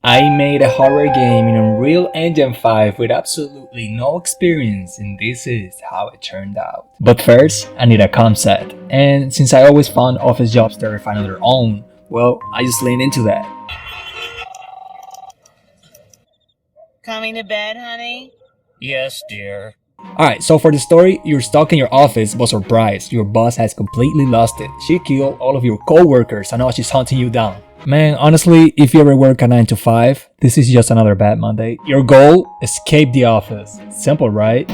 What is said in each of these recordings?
I made a horror game in Unreal Engine 5 with absolutely no experience, and this is how it turned out. But first, I need a comp set, and since I always found office jobs terrifying on their own, well, I just leaned into that. Coming to bed, honey? Yes, dear. Alright, so for the story, you're stuck in your office but surprised, your boss has completely lost it. She killed all of your co-workers and now she's hunting you down. Man, honestly, if you ever work a 9 to 5, this is just another bad Monday. Your goal? Escape the office. Simple, right?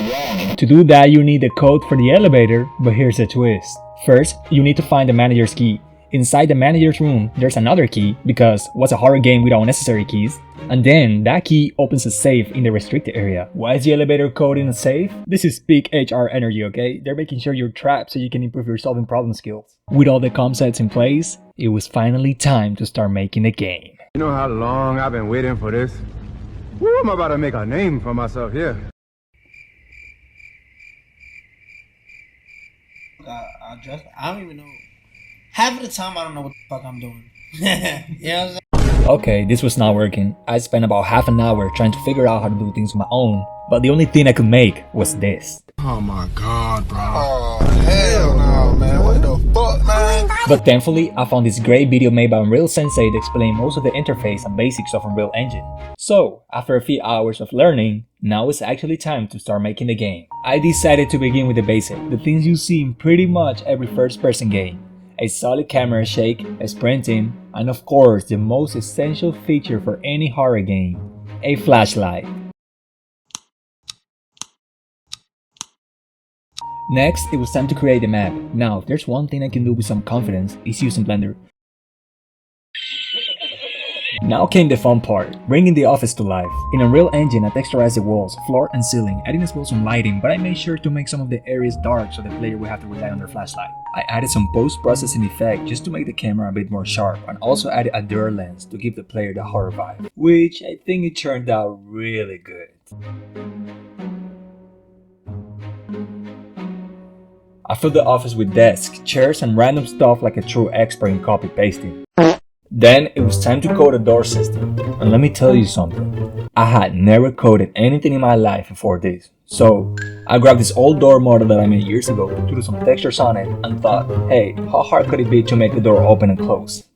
To do that, you need the code for the elevator, but here's the twist. First, you need to find the manager's key. Inside the manager's room, there's another key, because what's a horror game without unnecessary keys? And then, that key opens a safe in the restricted area. Why is the elevator code in a safe? This is peak HR energy, okay? They're making sure you're trapped so you can improve your solving problem skills. With all the comp sets in place, it was finally time to start making the game. You know how long I've been waiting for this? Woo, I'm about to make a name for myself here. I don't even know. Half of the time, I don't know what the fuck I'm doing. You know what I'm saying? Okay, this was not working. I spent about half an hour trying to figure out how to do things on my own, but the only thing I could make was this. Oh my god, bro. Oh, hell no, man. What the fuck, man? But thankfully, I found this great video made by Unreal Sensei to explain most of the interface and basics of Unreal Engine. So, after a few hours of learning, now it's actually time to start making the game. I decided to begin with the basic, the things you see in pretty much every first-person game. A solid camera shake, a sprinting, and of course the most essential feature for any horror game, a flashlight. Next, it was time to create the map. Now, if there's one thing I can do with some confidence, it's using Blender. Now came the fun part, bringing the office to life. In Unreal Engine, I texturized the walls, floor and ceiling, adding as well some lighting, but I made sure to make some of the areas dark so the player will have to rely on their flashlight. I added some post-processing effect just to make the camera a bit more sharp, and also added a blur lens to give the player the horror vibe, which I think it turned out really good. I filled the office with desks, chairs and random stuff like a true expert in copy-pasting. Then it was time to code a door system, and let me tell you something, I had never coded anything in my life before this. So I grabbed this old door model that I made years ago, threw some textures on it, and thought, hey, how hard could it be to make the door open and close?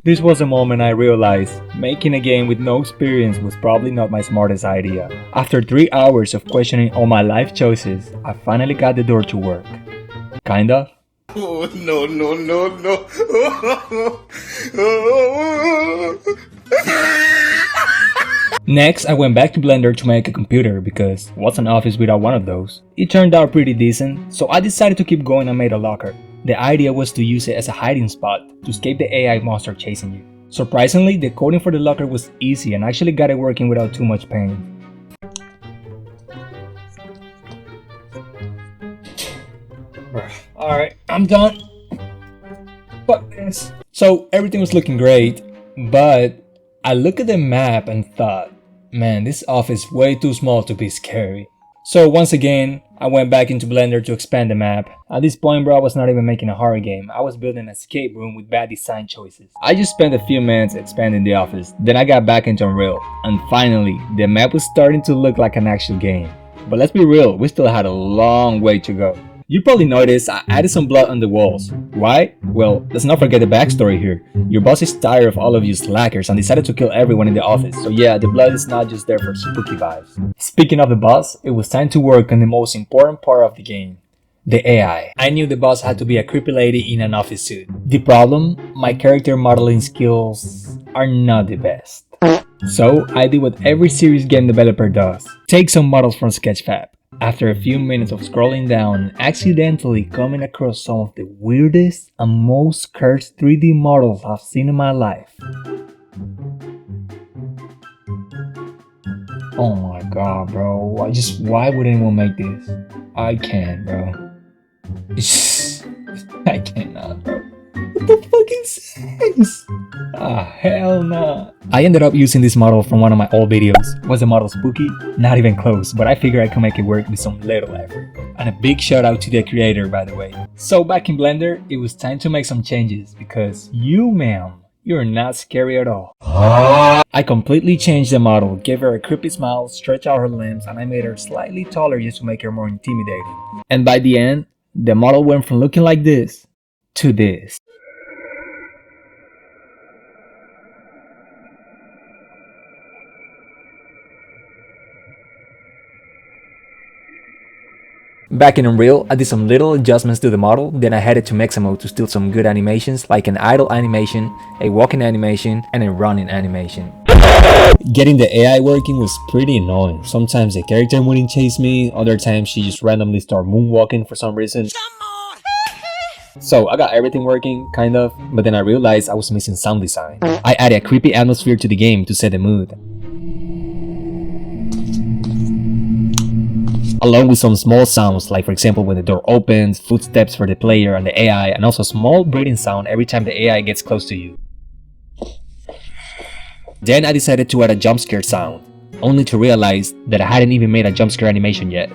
This was the moment I realized making a game with no experience was probably not my smartest idea. After 3 hours of questioning all my life choices, I finally got the door to work. Kind of. Oh, no, no, no, no. Next, I went back to Blender to make a computer because what's an office without one of those? It turned out pretty decent, so I decided to keep going and made a locker. The idea was to use it as a hiding spot to escape the AI monster chasing you. Surprisingly, the coding for the locker was easy and actually got it working without too much pain. Alright, I'm done. Fuck this. So everything was looking great, but I looked at the map and thought, man, this office is way too small to be scary. So once again, I went back into Blender to expand the map. At this point, bro, I was not even making a horror game. I was building an escape room with bad design choices. I just spent a few minutes expanding the office. Then I got back into Unreal. And finally, the map was starting to look like an actual game. But let's be real, we still had a long way to go. You probably noticed I added some blood on the walls. Why? Well, let's not forget the backstory here. Your boss is tired of all of you slackers and decided to kill everyone in the office. So yeah, the blood is not just there for spooky vibes. Speaking of the boss, it was time to work on the most important part of the game. The AI. I knew the boss had to be a creepy lady in an office suit. The problem? My character modeling skills are not the best. So I did what every serious game developer does. Take some models from Sketchfab. After a few minutes of scrolling down and accidentally coming across some of the weirdest and most cursed 3D models I've seen in my life. Oh my god, bro. Why would anyone make this? I can't, bro. I cannot, bro. What the fuck is this? Ah, hell nah. I ended up using this model from one of my old videos. Was the model spooky? Not even close, but I figured I could make it work with some little effort. And a big shout out to the creator, by the way. So back in Blender, it was time to make some changes because you, ma'am, you're not scary at all. I completely changed the model, gave her a creepy smile, stretched out her limbs, and I made her slightly taller just to make her more intimidating. And by the end, the model went from looking like this to this. Back in Unreal, I did some little adjustments to the model, then I headed to Mexamo to steal some good animations like an idle animation, a walking animation, and a running animation. Getting the AI working was pretty annoying. Sometimes the character wouldn't chase me, other times she just randomly started moonwalking for some reason. So I got everything working, kind of, but then I realized I was missing sound design. I added a creepy atmosphere to the game to set the mood, along with some small sounds, like for example when the door opens, footsteps for the player and the AI, and also a small breathing sound every time the AI gets close to you. Then I decided to add a jump scare sound, only to realize that I hadn't even made a jump scare animation yet.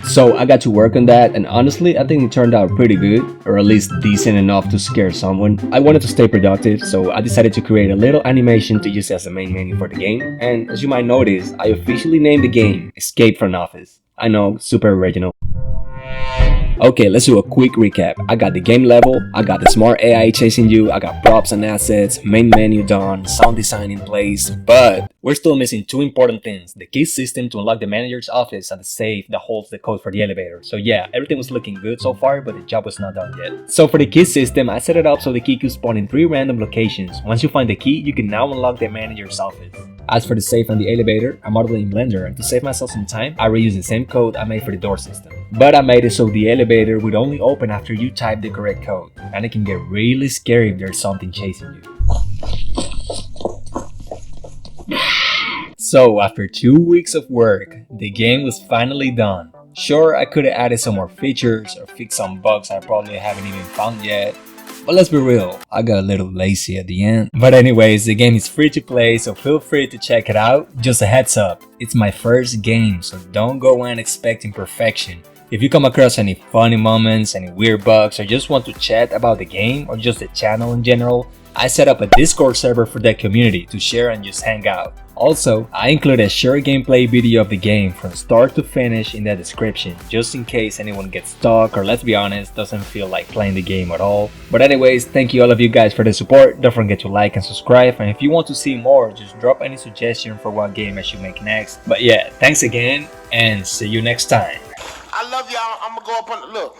So I got to work on that, and honestly I think it turned out pretty good, or at least decent enough to scare someone. I wanted to stay productive, so I decided to create a little animation to use as the main menu for the game, and as you might notice, I officially named the game Escape from Office. I know, super original. Okay, let's do a quick recap. I got the game level, I got the smart AI chasing you, I got props and assets, main menu done, sound design in place, but we're still missing two important things: the key system to unlock the manager's office and the safe that holds the code for the elevator. So yeah, everything was looking good so far, but the job was not done yet. So for the key system, I set it up so the key could spawn in 3 random locations. Once you find the key, you can now unlock the manager's office. As for the safe and the elevator, I modeled it in Blender, and to save myself some time, I reused the same code I made for the door system. But I made it so the elevator would only open after you type the correct code, and it can get really scary if there's something chasing you. So after 2 weeks of work, the game was finally done. Sure, I could have added some more features or fixed some bugs I probably haven't even found yet, but let's be real, I got a little lazy at the end. But anyways, the game is free to play, so feel free to check it out. Just a heads up, it's my first game, so don't go in expecting perfection. If you come across any funny moments, any weird bugs, or just want to chat about the game or just the channel in general, I set up a Discord server for that community to share and just hang out. Also, I include a short gameplay video of the game from start to finish in the description, just in case anyone gets stuck or, let's be honest, doesn't feel like playing the game at all. But anyways, thank you all of you guys for the support. Don't forget to like and subscribe, and if you want to see more, just drop any suggestion for what game I should make next. But yeah, thanks again, and see you next time. I love y'all. I'm gonna go up on the look.